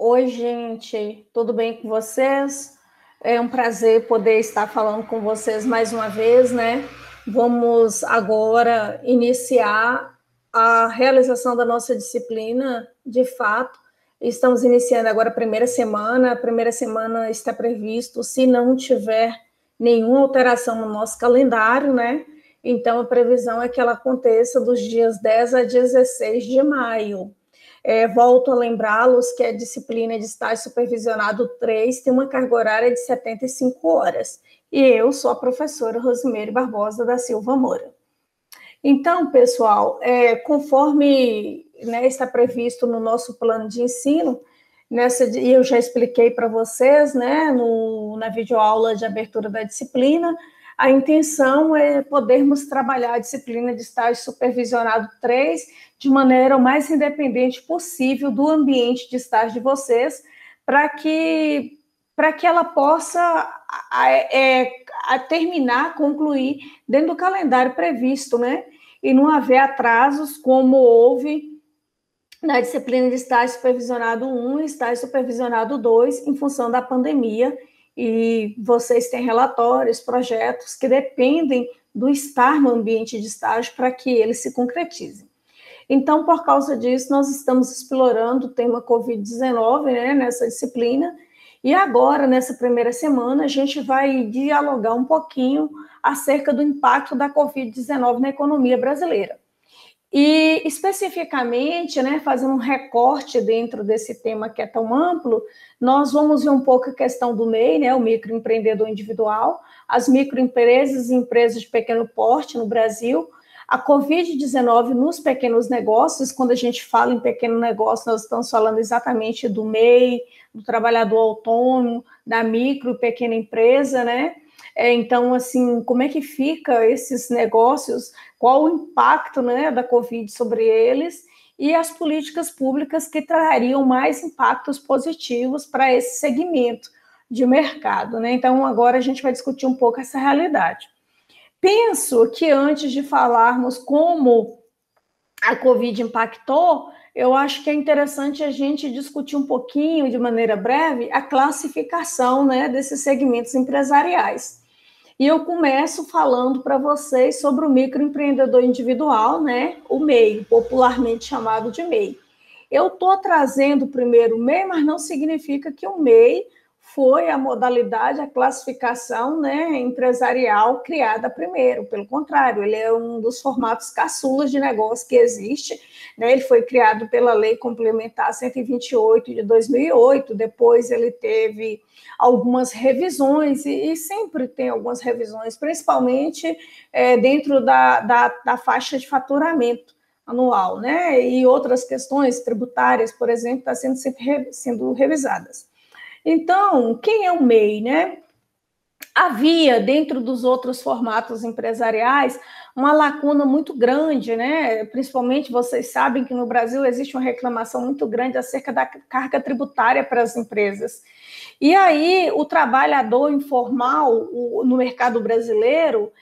Oi, gente, tudo bem com vocês? É um prazer poder estar falando com vocês mais uma vez, né? Vamos agora iniciar a realização da nossa disciplina, de fato. Estamos iniciando agora a primeira semana está previsto, se não tiver nenhuma alteração no nosso calendário, né? Então, a previsão é que ela aconteça dos dias 10 a 16 de maio. Volto a lembrá-los que a disciplina de estágio supervisionado 3 tem uma carga horária de 75 horas. E eu sou a professora Rosimeire Barbosa da Silva Moura. Então, pessoal, conforme está previsto no nosso plano de ensino, e eu já expliquei para vocês, né, na videoaula de abertura da disciplina, a intenção é podermos trabalhar a disciplina de estágio supervisionado 3 de maneira o mais independente possível do ambiente de estágio de vocês, para que ela possa terminar, concluir dentro do calendário previsto, né? E não haver atrasos como houve na disciplina de estágio supervisionado 1 e estágio supervisionado 2, em função da pandemia, e vocês têm relatórios, projetos que dependem do estar no ambiente de estágio para que eles se concretizem. Então, por causa disso, nós estamos explorando o tema Covid-19, né, nessa disciplina, e agora, nessa primeira semana, a gente vai dialogar um pouquinho acerca do impacto da Covid-19 na economia brasileira. E, especificamente, né, fazendo um recorte dentro desse tema que é tão amplo, nós vamos ver um pouco a questão do MEI, né, o microempreendedor individual, as microempresas e empresas de pequeno porte no Brasil, a Covid-19 nos pequenos negócios. Quando a gente fala em pequeno negócio, nós estamos falando exatamente do MEI, do trabalhador autônomo, da micro e pequena empresa, né? Então, assim, como é que fica esses negócios, qual o impacto, né, da Covid sobre eles e as políticas públicas que trariam mais impactos positivos para esse segmento de mercado, né? Então, agora a gente vai discutir um pouco essa realidade. Penso que antes de falarmos como a Covid impactou, eu acho que é interessante a gente discutir um pouquinho, de maneira breve, a classificação, né, desses segmentos empresariais. E eu começo falando para vocês sobre o microempreendedor individual, né, o MEI, popularmente chamado de MEI. Eu estou trazendo primeiro o MEI, mas não significa que o MEI foi a modalidade, a classificação, né, empresarial criada primeiro. Pelo contrário, ele é um dos formatos caçulas de negócio que existe, né? Ele foi criado pela Lei Complementar 128 de 2008, depois ele teve algumas revisões, e sempre tem algumas revisões, principalmente dentro da faixa de faturamento anual, né? E outras questões tributárias, por exemplo, estão sempre sendo revisadas. Então, quem é o MEI, né? Havia, dentro dos outros formatos empresariais, uma lacuna muito grande, né? Principalmente, vocês sabem que no Brasil existe uma reclamação muito grande acerca da carga tributária para as empresas. E aí, o trabalhador informal no mercado brasileiro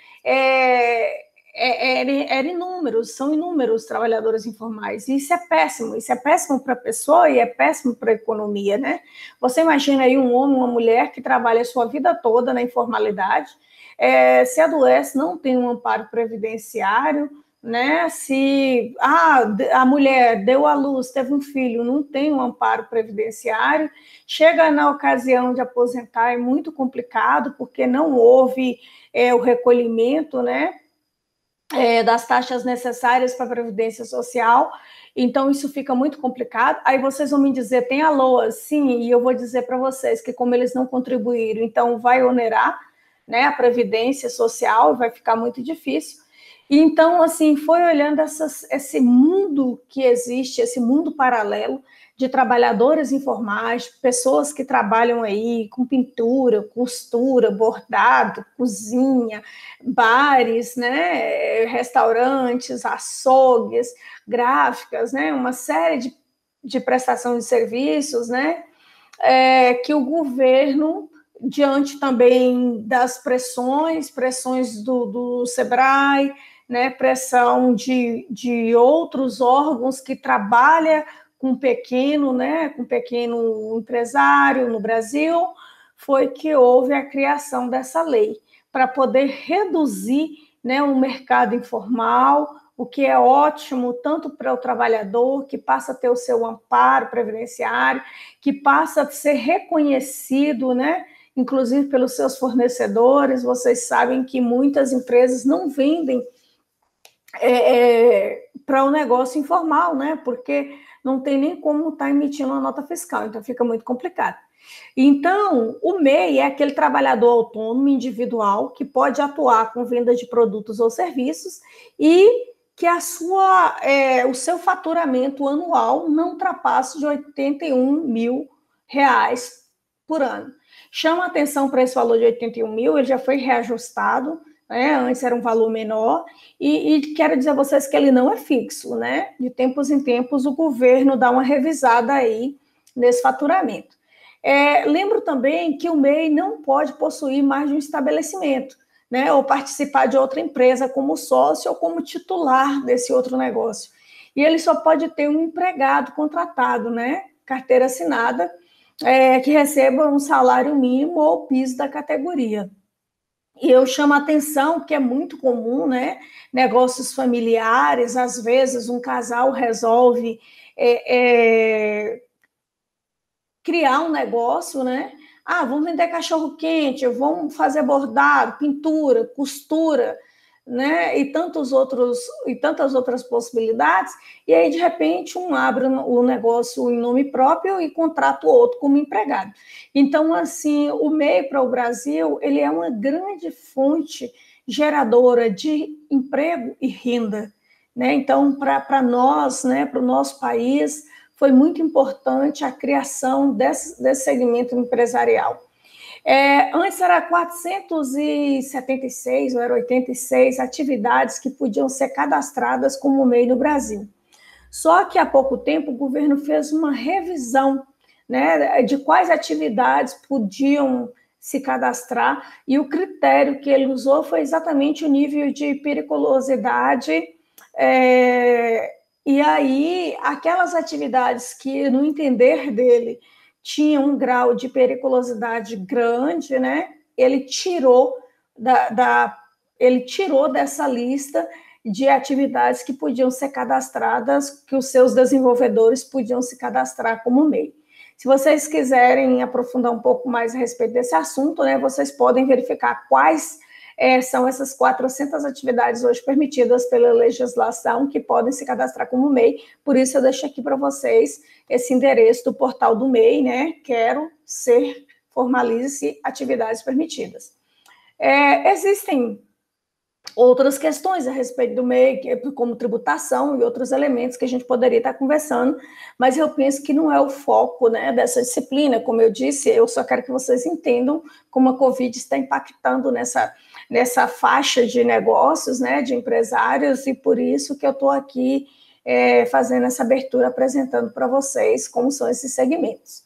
era inúmeros, são inúmeros trabalhadores informais, e isso é péssimo para a pessoa e é péssimo para a economia, né? Você imagina aí um homem, uma mulher que trabalha a sua vida toda na informalidade, se adoece, não tem um amparo previdenciário, né? Se a mulher deu à luz, teve um filho, não tem um amparo previdenciário, chega na ocasião de aposentar, é muito complicado, porque não houve o recolhimento, né? Das taxas necessárias para a Previdência Social, então isso fica muito complicado. Aí vocês vão me dizer, tem a LOA? Sim, e eu vou dizer para vocês que como eles não contribuíram, então vai onerar, né, a Previdência Social, vai ficar muito difícil. E então, assim, foi olhando esse mundo que existe, esse mundo paralelo de trabalhadores informais, pessoas que trabalham aí com pintura, costura, bordado, cozinha, bares, né, restaurantes, açougues, gráficas, né, uma série de prestação de serviços, né, que o governo, diante também das pressões do SEBRAE, né, pressão de outros órgãos que trabalham com um pequeno, né, com um pequeno empresário no Brasil, foi que houve a criação dessa lei, para poder reduzir, né, o mercado informal, o que é ótimo tanto para o trabalhador, que passa a ter o seu amparo previdenciário, que passa a ser reconhecido, né, inclusive pelos seus fornecedores. Vocês sabem que muitas empresas não vendem para o negócio informal, né, porque não tem nem como estar emitindo uma nota fiscal, então fica muito complicado. Então, o MEI é aquele trabalhador autônomo, individual, que pode atuar com venda de produtos ou serviços e que o seu faturamento anual não ultrapasse de R$ 81 mil por ano. Chama atenção para esse valor de 81 mil, ele já foi reajustado, né? Antes era um valor menor, e quero dizer a vocês que ele não é fixo, né? De tempos em tempos o governo dá uma revisada aí nesse faturamento. Lembro também que o MEI não pode possuir mais de um estabelecimento, né, ou participar de outra empresa como sócio ou como titular desse outro negócio. E ele só pode ter um empregado contratado, né, carteira assinada, que receba um salário mínimo ou piso da categoria. E eu chamo a atenção que é muito comum, né, negócios familiares, às vezes um casal resolve criar um negócio, né? Vamos vender cachorro-quente, vamos fazer bordado, pintura, costura, né? E tantas outras possibilidades. E aí, de repente, um abre o negócio em nome próprio e contrata o outro como empregado. Então, assim, o MEI para o Brasil, ele é uma grande fonte geradora de emprego e renda, né? Então, para nós, né, para o nosso país, foi muito importante a criação desse segmento empresarial. Antes era 476 ou era 86 atividades que podiam ser cadastradas como MEI no Brasil. Só que há pouco tempo o governo fez uma revisão, né, de quais atividades podiam se cadastrar, e o critério que ele usou foi exatamente o nível de periculosidade. E aí, aquelas atividades que, no entender dele, tinham um grau de periculosidade grande, né? Ele tirou dessa lista de atividades que podiam ser cadastradas, que os seus desenvolvedores podiam se cadastrar como MEI. Se vocês quiserem aprofundar um pouco mais a respeito desse assunto, né, vocês podem verificar quais são essas 400 atividades hoje permitidas pela legislação que podem se cadastrar como MEI. Por isso eu deixo aqui para vocês esse endereço do portal do MEI, né? Quero ser, formalize-se atividades permitidas. Existem outras questões a respeito do MEI, como tributação e outros elementos que a gente poderia estar conversando, mas eu penso que não é o foco, né, dessa disciplina. Como eu disse, eu só quero que vocês entendam como a Covid está impactando nessa faixa de negócios, né, de empresários, e por isso que eu estou aqui fazendo essa abertura, apresentando para vocês como são esses segmentos.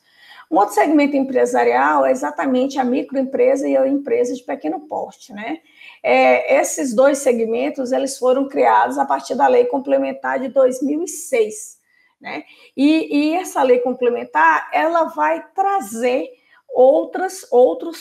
Um outro segmento empresarial é exatamente a microempresa e a empresa de pequeno porte, né? Esses dois segmentos, eles foram criados a partir da Lei Complementar de 2006, né? E essa lei complementar, ela vai trazer outros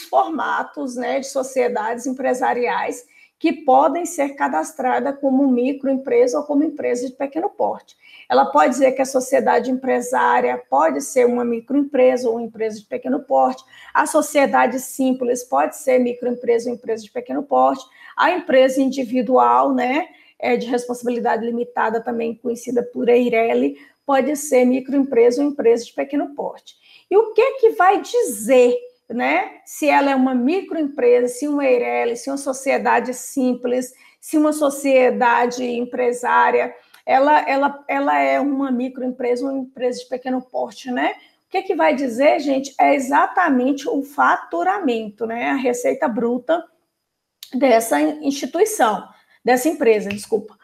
formatos, né, de sociedades empresariais que podem ser cadastradas como microempresa ou como empresa de pequeno porte. Ela pode dizer que a sociedade empresária pode ser uma microempresa ou uma empresa de pequeno porte, a sociedade simples pode ser microempresa ou empresa de pequeno porte, a empresa individual, né, de responsabilidade limitada, também conhecida por EIRELI, pode ser microempresa ou empresa de pequeno porte. E o que vai dizer, né, se ela é uma microempresa, se uma EIRELI, se uma sociedade simples, se uma sociedade empresária, ela é uma microempresa ou uma empresa de pequeno porte, né? O que vai dizer, gente, é exatamente o faturamento, né, a receita bruta dessa instituição, dessa empresa, desculpa.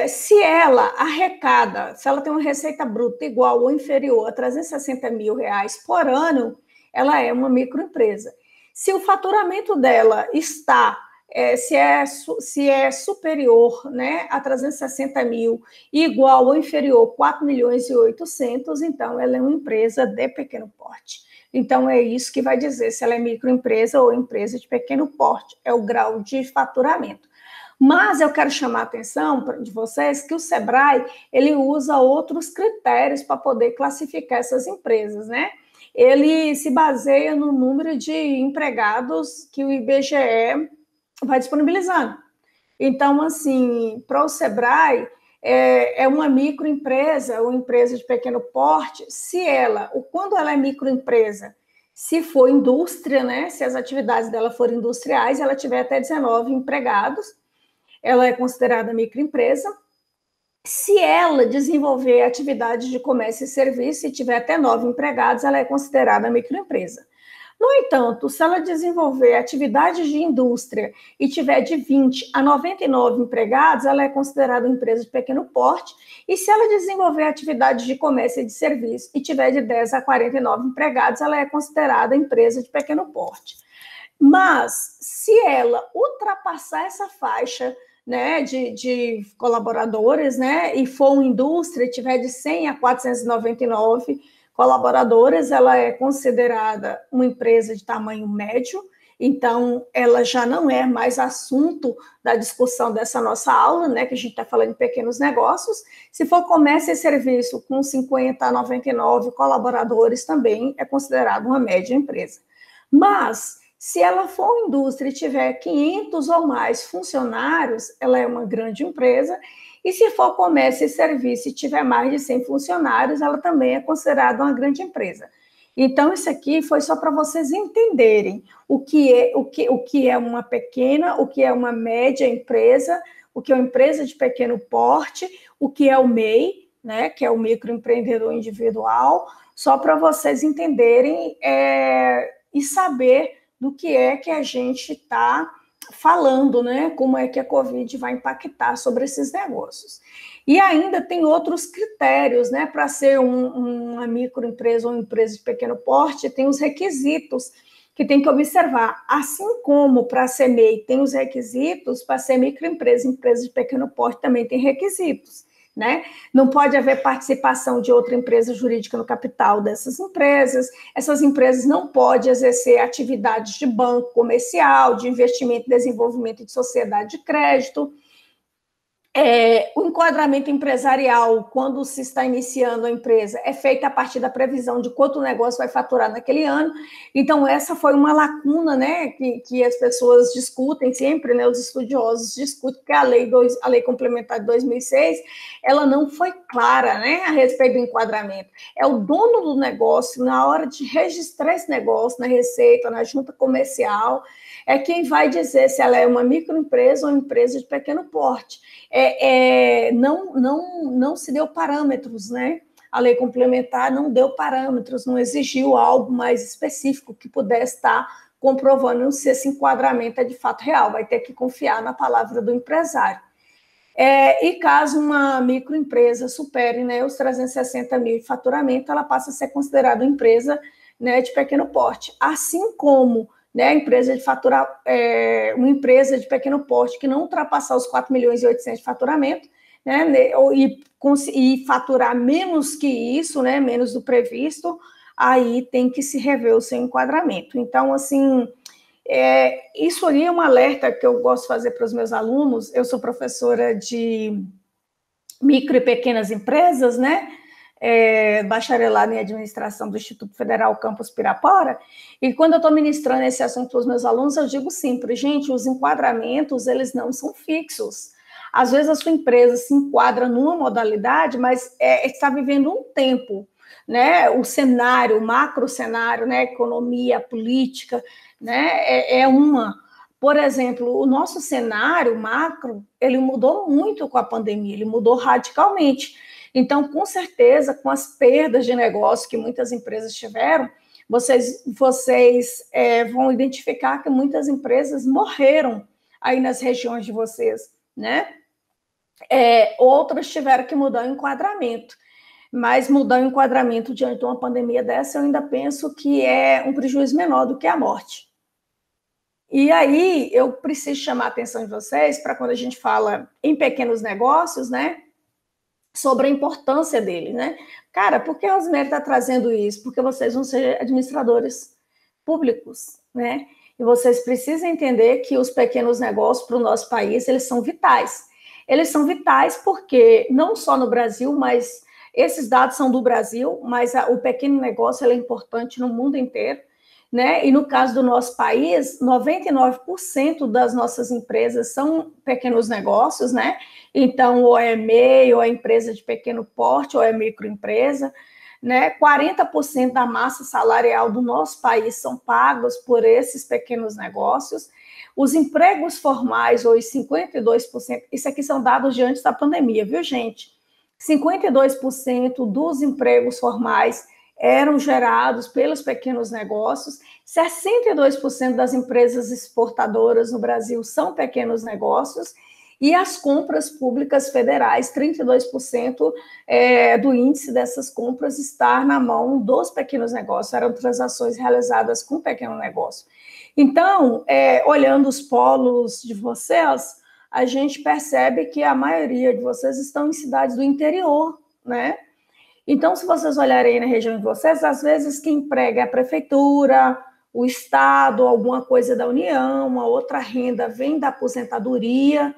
Se ela arrecada, se ela tem uma receita bruta igual ou inferior a 360 mil reais por ano, ela é uma microempresa. Se o faturamento dela está se é superior, né, a 360 mil, igual ou inferior a 4 milhões e 800, então ela é uma empresa de pequeno porte. Então, é isso que vai dizer se ela é microempresa ou empresa de pequeno porte, é o grau de faturamento. Mas eu quero chamar a atenção de vocês que o Sebrae, ele usa outros critérios para poder classificar essas empresas, né? Ele se baseia no número de empregados que o IBGE vai disponibilizando. Então, assim, para o Sebrae, é uma microempresa ou empresa de pequeno porte, quando ela é microempresa, se for indústria, né, se as atividades dela forem industriais, ela tiver até 19 empregados, ela é considerada microempresa. Se ela desenvolver atividades de comércio e serviço e tiver até 9 empregados, ela é considerada microempresa. No entanto, se ela desenvolver atividades de indústria e tiver de 20 a 99 empregados, ela é considerada uma empresa de pequeno porte. E se ela desenvolver atividades de comércio e de serviço e tiver de 10 a 49 empregados, ela é considerada empresa de pequeno porte. Mas, se ela ultrapassar essa faixa, né, de colaboradores, né, e for uma indústria, tiver de 100 a 499 colaboradores, ela é considerada uma empresa de tamanho médio, então ela já não é mais assunto da discussão dessa nossa aula, né, que a gente está falando de pequenos negócios. Se for comércio e serviço com 50 a 99 colaboradores, também é considerada uma média empresa. Mas, se ela for uma indústria e tiver 500 ou mais funcionários, ela é uma grande empresa. E se for comércio e serviço e tiver mais de 100 funcionários, ela também é considerada uma grande empresa. Então, isso aqui foi só para vocês entenderem o que é uma pequena, o que é uma média empresa, o que é uma empresa de pequeno porte, o que é o MEI, né, que é o microempreendedor individual, só para vocês entenderem e saber do que é que a gente está falando, né? Como é que a Covid vai impactar sobre esses negócios. E ainda tem outros critérios, né? Para ser uma microempresa ou uma empresa de pequeno porte, tem os requisitos que tem que observar. Assim como para ser MEI tem os requisitos, para ser microempresa, empresa de pequeno porte também tem requisitos. Né? Não pode haver participação de outra empresa jurídica no capital dessas empresas. Essas empresas não podem exercer atividades de banco comercial, de investimento, desenvolvimento de sociedade de crédito. O enquadramento empresarial, quando se está iniciando a empresa, é feito a partir da previsão de quanto o negócio vai faturar naquele ano. Então, essa foi uma lacuna, né, que as pessoas discutem sempre, né, os estudiosos discutem, que a lei complementar de 2006, ela não foi clara, né, a respeito do enquadramento. É o dono do negócio, na hora de registrar esse negócio na Receita, na junta comercial, é quem vai dizer se ela é uma microempresa ou uma empresa de pequeno porte. Não se deu parâmetros, né? A lei complementar não deu parâmetros, não exigiu algo mais específico que pudesse estar comprovando se esse enquadramento é de fato real, vai ter que confiar na palavra do empresário. E caso uma microempresa supere, né, os 360 mil de faturamento, ela passa a ser considerada uma empresa, né, de pequeno porte, assim como, né, uma empresa de pequeno porte que não ultrapassar os 4 milhões e 800 de faturamento, né, e faturar menos que isso, né, menos do previsto, aí tem que se rever o seu enquadramento. Então, assim, isso aí é um alerta que eu gosto de fazer para os meus alunos. Eu sou professora de micro e pequenas empresas, né? Bacharelado em administração do Instituto Federal Campus Pirapora, e quando eu estou ministrando esse assunto para os meus alunos, eu digo sempre, gente, os enquadramentos, eles não são fixos. Às vezes a sua empresa se enquadra numa modalidade, mas está vivendo um tempo, né? O cenário, o macro cenário, né? Economia, política, né? Por exemplo, o nosso cenário macro, ele mudou muito com a pandemia, ele mudou radicalmente. Então, com certeza, com as perdas de negócio que muitas empresas tiveram, vocês vão identificar que muitas empresas morreram aí nas regiões de vocês, né? Outras tiveram que mudar o enquadramento, mas mudar o enquadramento diante de uma pandemia dessa, eu ainda penso que é um prejuízo menor do que a morte. E aí eu preciso chamar a atenção de vocês para quando a gente fala em pequenos negócios, né? Sobre a importância dele, né? Cara, por que a Rosemary está trazendo isso? Porque vocês vão ser administradores públicos, né? E vocês precisam entender que os pequenos negócios para o nosso país, eles são vitais. Eles são vitais porque, não só no Brasil, mas esses dados são do Brasil, mas o pequeno negócio é importante no mundo inteiro, né? E no caso do nosso país, 99% das nossas empresas são pequenos negócios, né? Então, ou é MEI, ou é empresa de pequeno porte, ou é microempresa, né? 40% da massa salarial do nosso país são pagos por esses pequenos negócios. Os empregos formais, ou os 52%, isso aqui são dados de antes da pandemia, viu, gente? 52% dos empregos formais eram gerados pelos pequenos negócios, 62% das empresas exportadoras no Brasil são pequenos negócios, e as compras públicas federais, 32% do índice dessas compras está na mão dos pequenos negócios, eram transações realizadas com pequeno negócio. Então, olhando os polos de vocês, a gente percebe que a maioria de vocês estão em cidades do interior, né? Então, se vocês olharem na região de vocês, às vezes quem emprega é a prefeitura, o Estado, alguma coisa da União, uma outra renda vem da aposentadoria,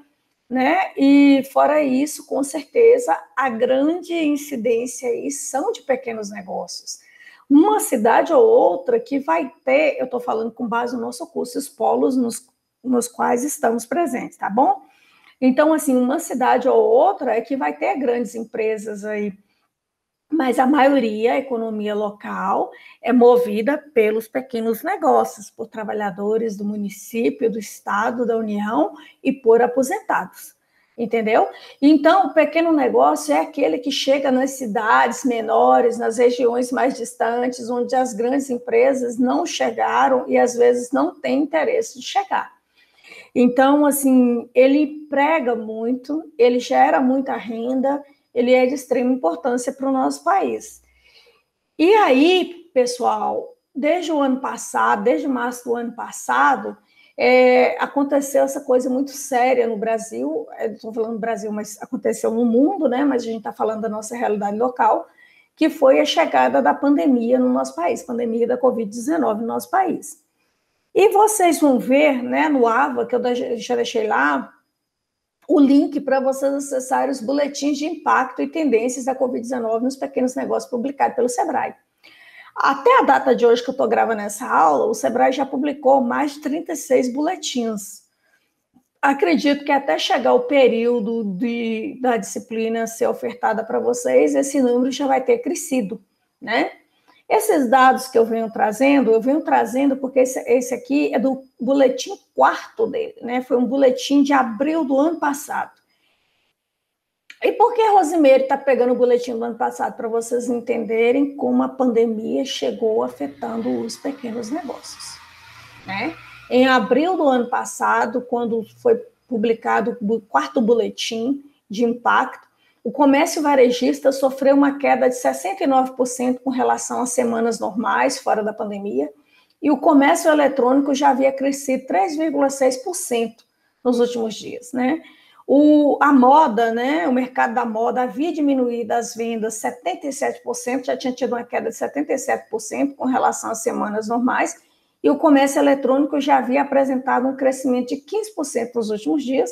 né? E fora isso, com certeza, a grande incidência aí são de pequenos negócios. Uma cidade ou outra que vai ter, eu estou falando com base no nosso curso, os polos nos quais estamos presentes, tá bom? Então, assim, uma cidade ou outra é que vai ter grandes empresas aí, mas a maioria, a economia local, é movida pelos pequenos negócios, por trabalhadores do município, do estado, da União e por aposentados, entendeu? Então, o pequeno negócio é aquele que chega nas cidades menores, nas regiões mais distantes, onde as grandes empresas não chegaram e, às vezes, não têm interesse de chegar. Então, assim, ele prega muito, ele gera muita renda, ele é de extrema importância para o nosso país. E aí, pessoal, desde o ano passado, desde março do ano passado, aconteceu essa coisa muito séria no Brasil, estou falando do Brasil, mas aconteceu no mundo, né? Mas a gente está falando da nossa realidade local, que foi a chegada da pandemia no nosso país, pandemia da Covid-19 no nosso país. E vocês vão ver, né, no AVA, que eu já deixei lá, o link para vocês acessarem os boletins de impacto e tendências da Covid-19 nos pequenos negócios publicados pelo Sebrae. Até a data de hoje que eu estou gravando essa aula, o Sebrae já publicou mais de 36 boletins. Acredito que até chegar o período da disciplina ser ofertada para vocês, esse número já vai ter crescido, né? Esses dados que eu venho trazendo porque esse aqui é do boletim quarto dele, né? Foi um boletim de abril do ano passado. E por que a Rosemary está pegando o boletim do ano passado? Para vocês entenderem como a pandemia chegou afetando os pequenos negócios, né? Em abril do ano passado, quando foi publicado o quarto boletim de impacto, o comércio varejista sofreu uma queda de 69% com relação às semanas normais, fora da pandemia, e o comércio eletrônico já havia crescido 3,6% nos últimos dias, né? A moda, né? O mercado da moda havia diminuído as vendas 77%, já tinha tido uma queda de 77% com relação às semanas normais, e o comércio eletrônico já havia apresentado um crescimento de 15% nos últimos dias.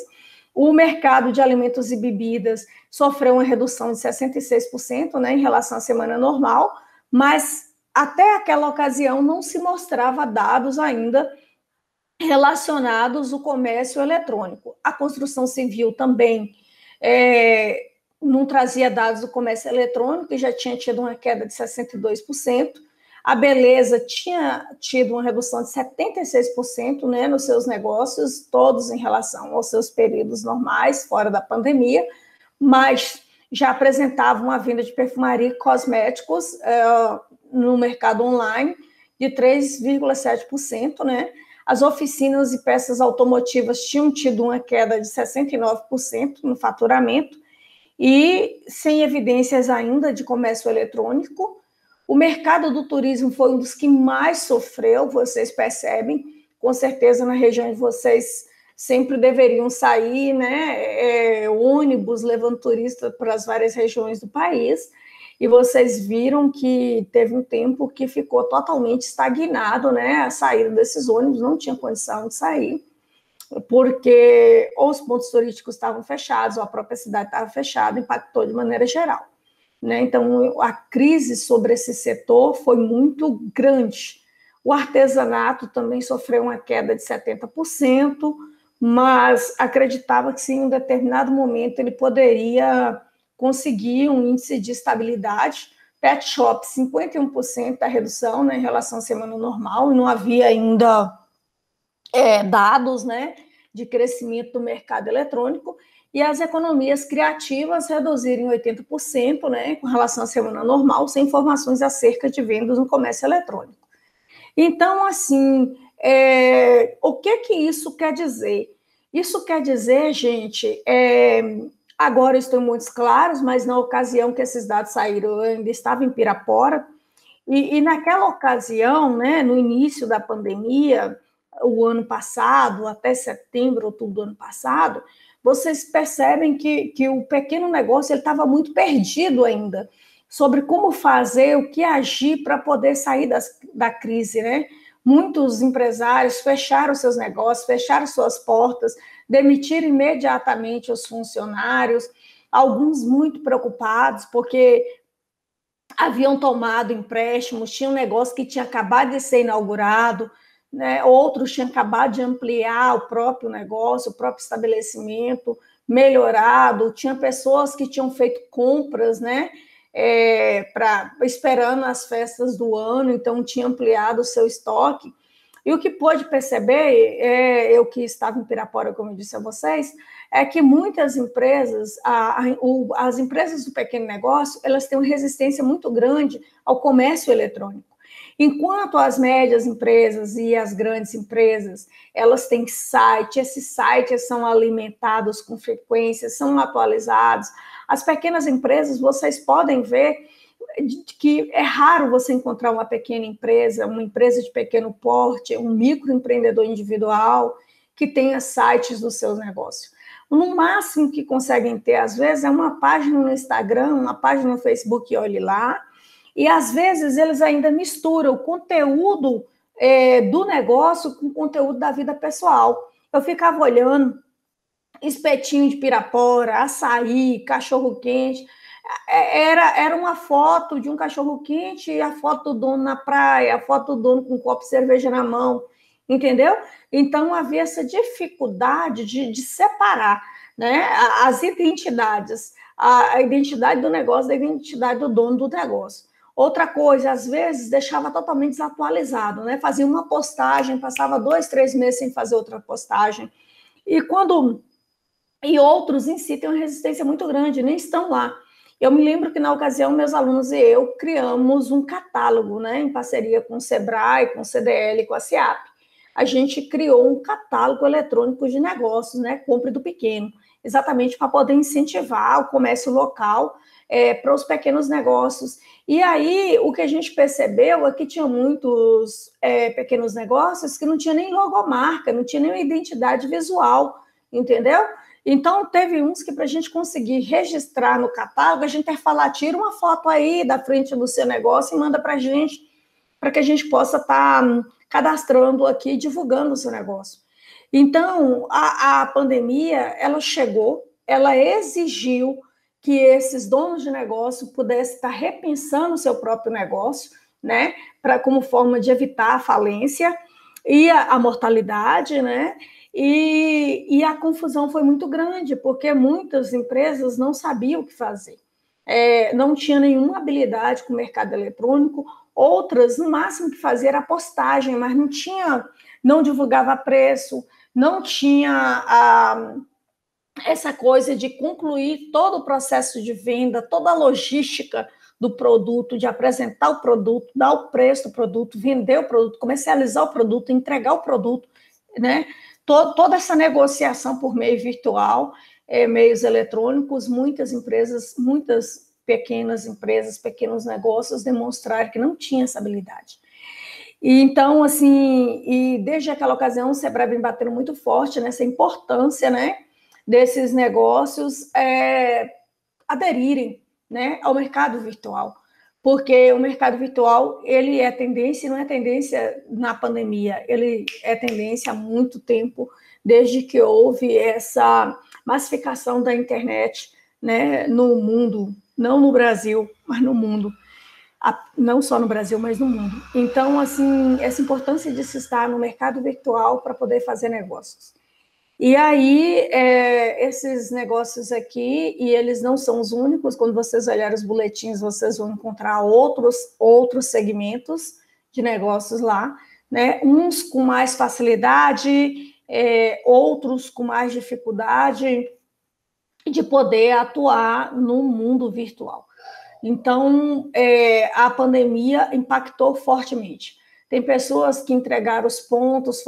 O mercado de alimentos e bebidas sofreu uma redução de 66%, né, em relação à semana normal, mas até aquela ocasião não se mostrava dados ainda relacionados ao comércio eletrônico. A construção civil também não trazia dados do comércio eletrônico e já tinha tido uma queda de 62%. A beleza tinha tido uma redução de 76%, né, nos seus negócios, todos em relação aos seus períodos normais, fora da pandemia, mas já apresentava uma venda de perfumaria e cosméticos no mercado online de 3,7%, né? As oficinas e peças automotivas tinham tido uma queda de 69% no faturamento e sem evidências ainda de comércio eletrônico. O mercado do turismo foi um dos que mais sofreu, vocês percebem, com certeza na região de vocês sempre deveriam sair, né, ônibus levando turistas para as várias regiões do país, e vocês viram que teve um tempo que ficou totalmente estagnado, né, a saída desses ônibus, não tinha condição de sair, porque ou os pontos turísticos estavam fechados, ou a própria cidade estava fechada, impactou de maneira geral, né? Então, a crise sobre esse setor foi muito grande. O artesanato também sofreu uma queda de 70%, mas acreditava que, sim, em um determinado momento, ele poderia conseguir um índice de estabilidade. Pet shop, 51% da redução, né, em relação à semana normal, não havia ainda dados, né, de crescimento do mercado eletrônico, e as economias criativas reduzirem 80%, né, com relação à semana normal, sem informações acerca de vendas no comércio eletrônico. Então, assim, o que isso quer dizer? Isso quer dizer, gente, agora estou em Montes Claros, mas na ocasião que esses dados saíram, eu ainda estava em Pirapora, e naquela ocasião, né, no início da pandemia, o ano passado, até setembro, outubro do ano passado, vocês percebem que o pequeno negócio estava muito perdido ainda sobre como fazer, o que agir para poder sair da crise, né? Muitos empresários fecharam seus negócios, fecharam suas portas, demitiram imediatamente os funcionários, alguns muito preocupados, porque haviam tomado empréstimos, tinha um negócio que tinha acabado de ser inaugurado, né? Outros tinham acabado de ampliar o próprio negócio, o próprio estabelecimento, melhorado, tinha pessoas que tinham feito compras, né? Esperando as festas do ano, então tinha ampliado o seu estoque. E o que pôde perceber, eu que estava em Pirapora, como eu disse a vocês, é que muitas empresas, as empresas do pequeno negócio, elas têm uma resistência muito grande ao comércio eletrônico. Enquanto as médias empresas e as grandes empresas, elas têm site, esses sites são alimentados com frequência, são atualizados. As pequenas empresas, vocês podem ver que é raro você encontrar uma pequena empresa, uma empresa de pequeno porte, um microempreendedor individual que tenha sites dos seus negócios. No máximo que conseguem ter, às vezes, é uma página no Instagram, uma página no Facebook, olhe lá, e às vezes eles ainda misturam o conteúdo do negócio com o conteúdo da vida pessoal. Eu ficava olhando espetinho de Pirapora, açaí, cachorro-quente. Era uma foto de um cachorro-quente e a foto do dono na praia, a foto do dono com um copo de cerveja na mão, entendeu? Então, havia essa dificuldade de separar, né, as identidades, a identidade do negócio da identidade do dono do negócio. Outra coisa, às vezes, deixava totalmente desatualizado, né? Fazia uma postagem, passava 2, 3 meses sem fazer outra postagem. E outros em si têm uma resistência muito grande, nem estão lá. Eu me lembro que, na ocasião, meus alunos e eu criamos um catálogo, né, em parceria com o Sebrae, com o CDL, com a SEAP. A gente criou um catálogo eletrônico de negócios, né, compre do pequeno, exatamente para poder incentivar o comércio local para os pequenos negócios. E aí, o que a gente percebeu é que tinha muitos pequenos negócios que não tinha nem logomarca, não tinha nem identidade visual, entendeu? Então, teve uns que, para a gente conseguir registrar no catálogo, a gente tem que falar, tira uma foto aí da frente do seu negócio e manda para a gente, para que a gente possa estar cadastrando aqui, divulgando o seu negócio. Então, a pandemia, ela chegou, ela exigiu que esses donos de negócio pudessem estar repensando o seu próprio negócio, né, como forma de evitar a falência e a mortalidade, né, e a confusão foi muito grande, porque muitas empresas não sabiam o que fazer. Não tinha nenhuma habilidade com o mercado eletrônico, outras, no máximo que fazia era postagem, mas não divulgava preço, não tinha essa coisa de concluir todo o processo de venda, toda a logística do produto, de apresentar o produto, dar o preço do produto, vender o produto, comercializar o produto, entregar o produto, né? Toda essa negociação por meio virtual, meios eletrônicos, muitas empresas, muitas pequenas empresas, pequenos negócios demonstraram que não tinham essa habilidade. E então, assim, e desde aquela ocasião, o Sebrae vem batendo muito forte nessa importância, né, desses negócios aderirem, né, ao mercado virtual, porque o mercado virtual, ele é tendência, e não é tendência na pandemia, ele é tendência há muito tempo, desde que houve essa massificação da internet, né, no mundo, não no Brasil, mas no mundo, não só no Brasil, mas no mundo. Então, assim, essa importância de se estar no mercado virtual para poder fazer negócios. E aí, esses negócios aqui, e eles não são os únicos, quando vocês olharem os boletins, vocês vão encontrar outros segmentos de negócios lá, né? Uns com mais facilidade, outros com mais dificuldade de poder atuar no mundo virtual. Então, a pandemia impactou fortemente. Tem pessoas que entregaram os pontos,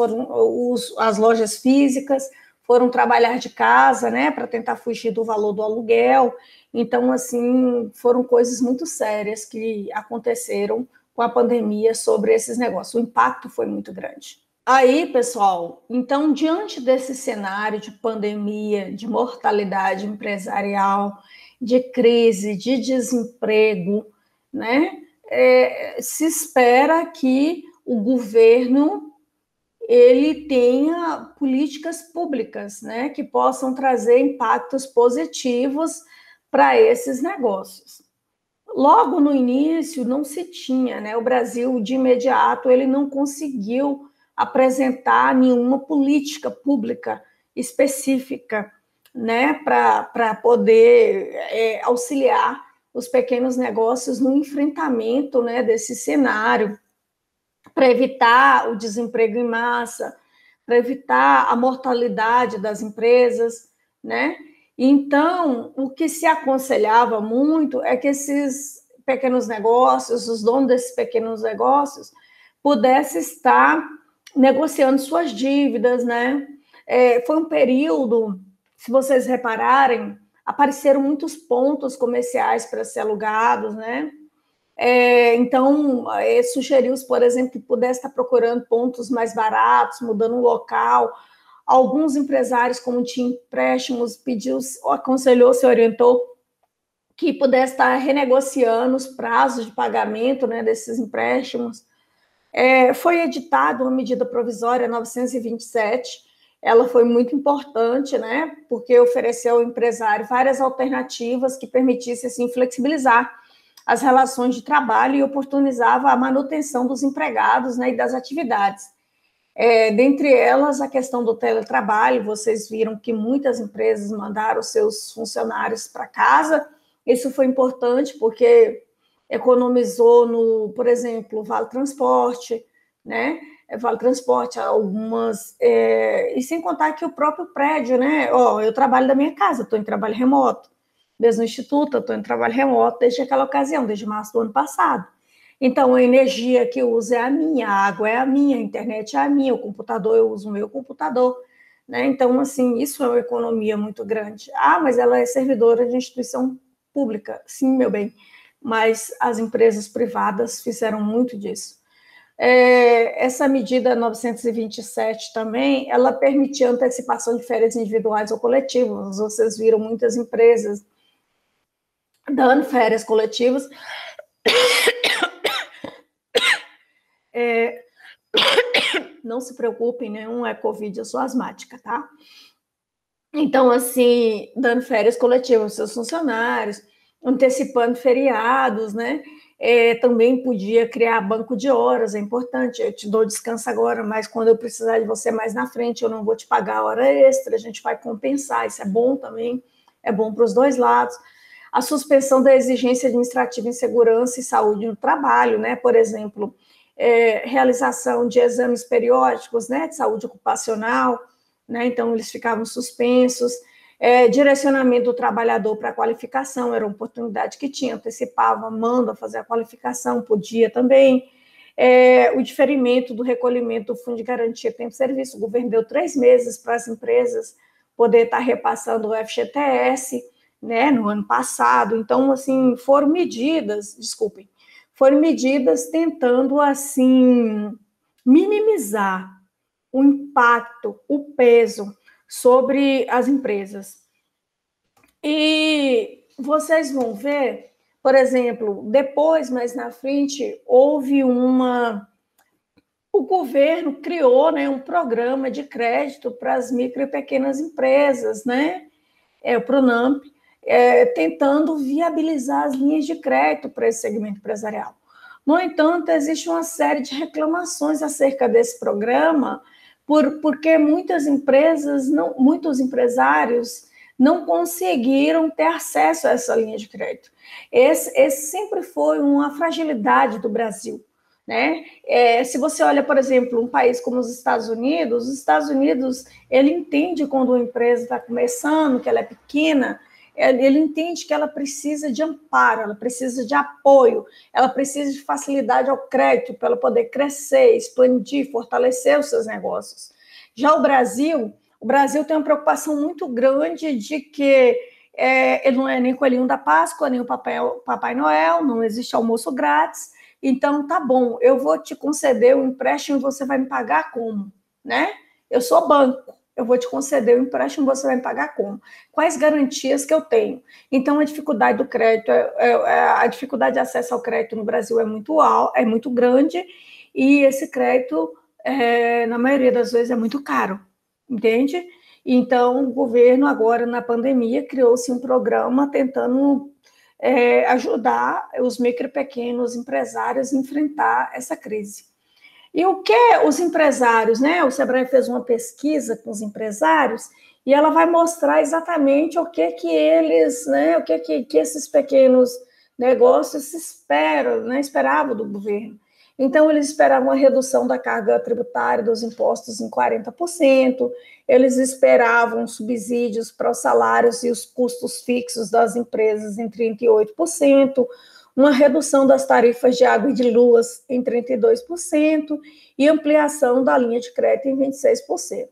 as lojas físicas, foram trabalhar de casa, né, para tentar fugir do valor do aluguel. Então, assim, foram coisas muito sérias que aconteceram com a pandemia sobre esses negócios. O impacto foi muito grande. Aí, pessoal, então, diante desse cenário de pandemia, de mortalidade empresarial, de crise, de desemprego, né, se espera que o governo ele tenha políticas públicas, né, que possam trazer impactos positivos para esses negócios. Logo no início não se tinha, né? O Brasil de imediato ele não conseguiu apresentar nenhuma política pública específica, né, para poder auxiliar os pequenos negócios no enfrentamento, né, desse cenário, para evitar o desemprego em massa, para evitar a mortalidade das empresas, né? Então, o que se aconselhava muito é que esses pequenos negócios, os donos desses pequenos negócios, pudessem estar negociando suas dívidas, né? Foi um período, se vocês repararem, apareceram muitos pontos comerciais para ser alugados, né? Então, sugeriu-se, por exemplo, que pudesse estar procurando pontos mais baratos, mudando o local. Alguns empresários, como tinham empréstimos, aconselhou, se orientou que pudesse estar renegociando os prazos de pagamento, né, desses empréstimos. Foi editada uma medida provisória 927, ela foi muito importante, né, porque ofereceu ao empresário várias alternativas que permitissem assim, flexibilizar as relações de trabalho e oportunizava a manutenção dos empregados, né, e das atividades. Dentre elas, a questão do teletrabalho, vocês viram que muitas empresas mandaram seus funcionários para casa, isso foi importante porque economizou no, por exemplo, Vale Transporte, né? Vale Transporte, algumas, e sem contar que o próprio prédio, né? Eu trabalho da minha casa, estou em trabalho remoto, mesmo no Instituto, eu estou em trabalho remoto desde aquela ocasião, desde março do ano passado. Então, a energia que eu uso é a minha, a água é a minha, a internet é a minha, o computador, eu uso o meu computador, né? Então, assim, isso é uma economia muito grande. Mas ela é servidora de instituição pública, sim, meu bem, mas as empresas privadas fizeram muito disso. Essa medida 927 também, ela permitia antecipação de férias individuais ou coletivas. Vocês viram muitas empresas dando férias coletivas. Não se preocupem, nenhum é Covid, eu sou asmática, tá? Então, assim, dando férias coletivas aos seus funcionários, antecipando feriados, né? Também podia criar banco de horas, é importante. Eu te dou descanso agora, mas quando eu precisar de você mais na frente, eu não vou te pagar hora extra, a gente vai compensar, isso é bom também, é bom para os dois lados. A suspensão da exigência administrativa em segurança e saúde no trabalho, né? Por exemplo, realização de exames periódicos, né? De saúde ocupacional, né? Então, eles ficavam suspensos. Direcionamento do trabalhador para a qualificação, era uma oportunidade que tinha, antecipava, manda fazer a qualificação, podia também. O diferimento do recolhimento do Fundo de Garantia Tempo de Serviço, o governo deu 3 meses para as empresas poder estar repassando o FGTS, né, no ano passado. Então, assim, foram medidas tentando, assim, minimizar o impacto, o peso sobre as empresas. E vocês vão ver, por exemplo, depois, mais na frente, houve o governo criou, né, um programa de crédito para as micro e pequenas empresas, né? O Pronamp, tentando viabilizar as linhas de crédito para esse segmento empresarial. No entanto, existe uma série de reclamações acerca desse programa, porque muitas empresas, muitos empresários não conseguiram ter acesso a essa linha de crédito. Esse sempre foi uma fragilidade do Brasil, né? Se você olha, por exemplo, um país como os Estados Unidos, ele entende quando uma empresa está começando, que ela é pequena, ele entende que ela precisa de amparo, ela precisa de apoio, ela precisa de facilidade ao crédito para ela poder crescer, expandir, fortalecer os seus negócios. Já o Brasil tem uma preocupação muito grande de que ele não é nem coelhinho da Páscoa, nem o Papai Noel, não existe almoço grátis. Então, tá bom, eu vou te conceder um empréstimo e você vai me pagar como, né? Eu sou banco, eu vou te conceder um empréstimo e você vai me pagar como? Quais garantias que eu tenho? Então, a dificuldade do crédito, a dificuldade de acesso ao crédito no Brasil é muito grande, e esse crédito, na maioria das vezes, é muito caro, entende? Então, o governo, agora, na pandemia, criou-se um programa tentando ajudar os micro e pequenos empresários a enfrentar essa crise. E o que os empresários, né? O Sebrae fez uma pesquisa com os empresários e ela vai mostrar exatamente o que eles, né? O que esses pequenos negócios esperam, né? Esperavam do governo. Então, eles esperavam uma redução da carga tributária dos impostos em 40%, eles esperavam subsídios para os salários e os custos fixos das empresas em 38%, uma redução das tarifas de água e de luz em 32% e ampliação da linha de crédito em 26%.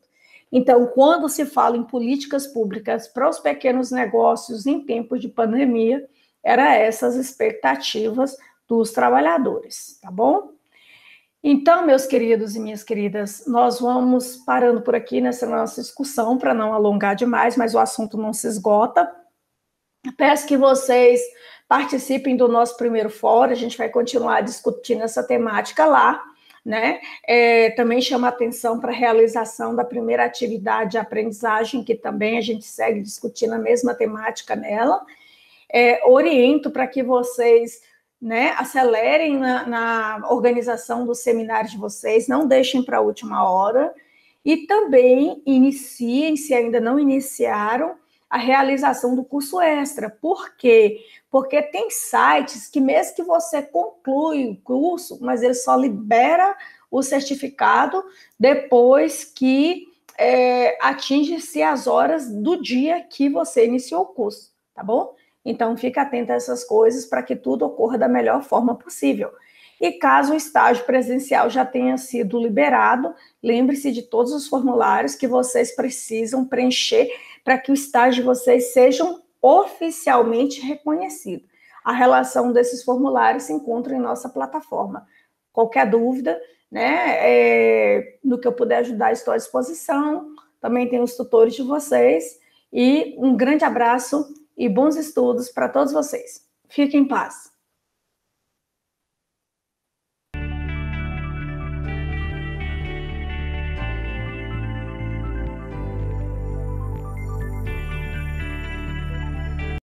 Então, quando se fala em políticas públicas para os pequenos negócios em tempos de pandemia, eram essas expectativas dos trabalhadores, tá bom? Então, meus queridos e minhas queridas, nós vamos parando por aqui nessa nossa discussão para não alongar demais, mas o assunto não se esgota. Peço que vocês participem do nosso primeiro fórum, a gente vai continuar discutindo essa temática lá, né? Também chama atenção para a realização da primeira atividade de aprendizagem, que também a gente segue discutindo a mesma temática nela. Oriento para que vocês, né, acelerem na organização dos seminários de vocês, não deixem para a última hora, e também iniciem, se ainda não iniciaram, a realização do curso extra. Por quê? Porque tem sites que, mesmo que você conclui o curso, mas ele só libera o certificado depois que atinge-se as horas do dia que você iniciou o curso, tá bom? Então, fique atento a essas coisas para que tudo ocorra da melhor forma possível. E caso o estágio presencial já tenha sido liberado, lembre-se de todos os formulários que vocês precisam preencher para que o estágio de vocês sejam oficialmente reconhecido. A relação desses formulários se encontra em nossa plataforma. Qualquer dúvida, né, no que eu puder ajudar, estou à disposição. Também tem os tutores de vocês. E um grande abraço e bons estudos para todos vocês. Fiquem em paz.